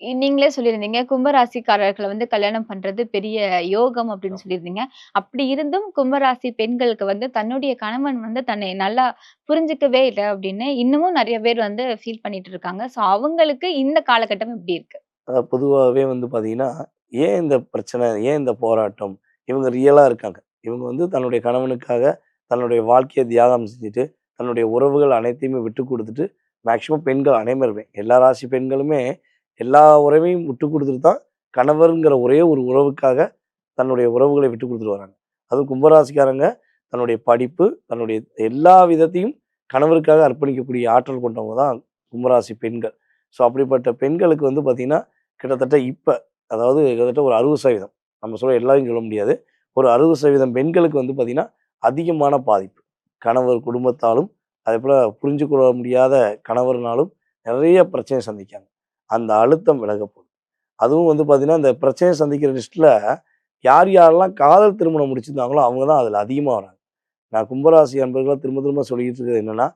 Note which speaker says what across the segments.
Speaker 1: நீங்களே சொல்லியிருந்தீங்க, கும்பராசிக்காரர்கள வந்து கல்யாணம் பண்றது பெரிய யோகம் அப்படின்னு சொல்லியிருந்தீங்க. அப்படி இருந்தும் கும்பராசி பெண்களுக்கு வந்து தன்னுடைய கணவன் வந்து தன்னை நல்லா புரிஞ்சுக்கவே இல்ல அப்படின்னு இன்னமும் நெறைய பேர் வந்து ஃபீல் பண்ணிட்டு இருக்காங்க. ஸோ அவங்களுக்கு இந்த காலகட்டம் எப்படி இருக்கு?
Speaker 2: பொதுவாவே வந்து பார்த்தீங்கன்னா, ஏன் இந்த பிரச்சனை? ஏன் இந்த போராட்டம்? இவங்க ரியலா இருக்காங்க. இவங்க வந்து தன்னுடைய கணவனுக்காக தன்னுடைய வாழ்க்கைய தியாகம் செஞ்சுட்டு, தன்னுடைய உறவுகள் அனைத்தையுமே விட்டுக் குடுத்துட்டு, மேக்ஸிமம் பெண்கள் அனைவருமே, எல்லா ராசி பெண்களுமே எல்லா உறவையும் விட்டுக் குடுத்துட்டு தான் கணவர்ங்கிற ஒரே ஒரு உறவுக்காக தன்னுடைய உறவுகளை விட்டுக் குடுத்துட்டு வராங்க. அதுவும் கும்பராசிக்காரங்க தன்னுடைய படிப்பு, தன்னுடைய எல்லா விதத்தையும் கணவருக்காக அர்ப்பணிக்கக்கூடிய ஆற்றல் கொண்டவங்க தான் கும்பராசி பெண்கள். ஸோ அப்படிப்பட்ட பெண்களுக்கு வந்து பார்த்தீங்கன்னா, கிட்டத்தட்ட இப்ப, அதாவது கிட்டத்தட்ட ஒரு 60% நம்ம சொல்ல எல்லாரையும் சொல்ல முடியாது. ஒரு 60% பெண்களுக்கு வந்து பார்த்தீங்கன்னா, அதிகமான பாதிப்பு. கணவர் குடும்பத்தாலும், அதேபோல புரிஞ்சு கொள்ள முடியாத கணவர்னாலும் நெறைய பிரச்சனைய சந்திக்காங்க. அந்த அழுத்தம் விலகப் போகுது. அதுவும் வந்து பார்த்தீங்கன்னா, இந்த பிரச்சனைய சந்திக்கிற லிஸ்ட்ல யார் யாரெல்லாம் காதல் திருமணம் முடிச்சிருந்தாங்களோ, அவங்க தான் அதில அதிகமா வராங்க. நான் கும்பராசி அன்பர்கள திரும்ப திரும்ப சொல்லிக்கிட்டு இருக்கிறது என்னன்னா,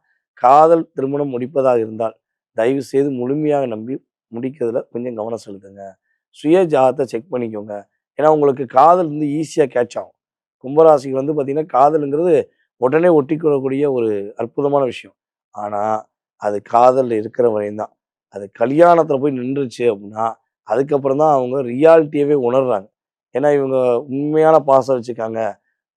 Speaker 2: காதல் திருமணம் முடிப்பதாக இருந்தால், தயவு செய்து முழுமையாக நம்பி முடிக்கிறதுல கொஞ்சம் கவனம் செலுத்துங்க. சுய ஜாதகத்த செக் பண்ணிக்கோங்க. ஏன்னா, உங்களுக்கு காதல் வந்து ஈஸியா கேட்ச் ஆகும். கும்பராசிக்கு வந்து பார்த்தீங்கன்னா, காதல்ங்கிறது உடனே ஒட்டிக்கொள்ளக்கூடிய ஒரு அற்புதமான விஷயம். ஆனா, அது காதல்ல இருக்கிற வரையும் தான். அது கல்யாணத்தில போய் நின்றுச்சு அப்டின்னா, அதுக்கப்புறம் தான் அவங்க ரியாலிட்டியவே உணர்றாங்க. ஏன்னா, இவங்க உண்மையான பாசம் வச்சுருக்காங்க.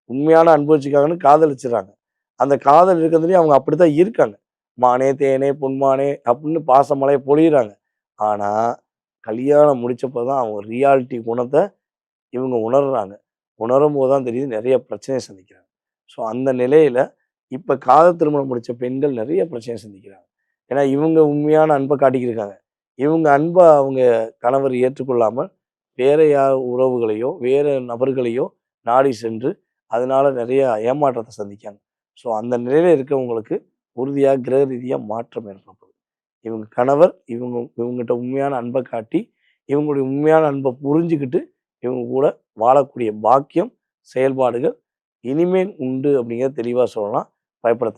Speaker 2: உண்மையான அன்பு வச்சுருக்காங்கன்னு காதலிச்சுடுறாங்க. அந்த காதல் இருக்கிறதுலயும் அவங்க அப்படித்தான் இருக்காங்க. மானே, தேனே, பொன்மானே அப்படின்னு பாசமழைய பொழியிறாங்க. ஆனா, கல்யாணம் முடிச்சப்ப தான் அவங்க ரியாலிட்டி குணத்த இவங்க உணர்றாங்க. உணரும்போது தான் தெரியுது நெறைய பிரச்சனைய சந்திக்கிறாங்க. ஸோ அந்த நிலையில இப்ப காதல் திருமணம் முடிச்ச பெண்கள் நெறைய பிரச்சனைய சந்திக்கிறாங்க. ஏன்னா, இவங்க உண்மையான அன்ப காட்டிக்கிருக்காங்க. இவங்க அன்ப அவங்க கணவர் ஏற்றுக்கொள்ளாமல், வேற உறவுகளையோ, வேற நபர்களையோ நாடி சென்று, அதனால நெறைய ஏமாற்றத்த சந்திக்காங்க. ஸோ அந்த நிலையில இருக்கவங்களுக்கு உறுதியா கிரக ரீதியா மாற்றம் ஏற்படும். இவங்க கணவர் இவங்ககிட்ட உண்மையான அன்ப காட்டி, இவங்களுடைய உண்மையான அன்ப புரிஞ்சுகிட்டு, இவங்க கூட வாழக்கூடிய பாக்கியம், செயல்பாடுகள் இனிமேல் உண்டு அப்படிங்கிறத தெளிவா சொல்லலாம். பயப்பட தேவ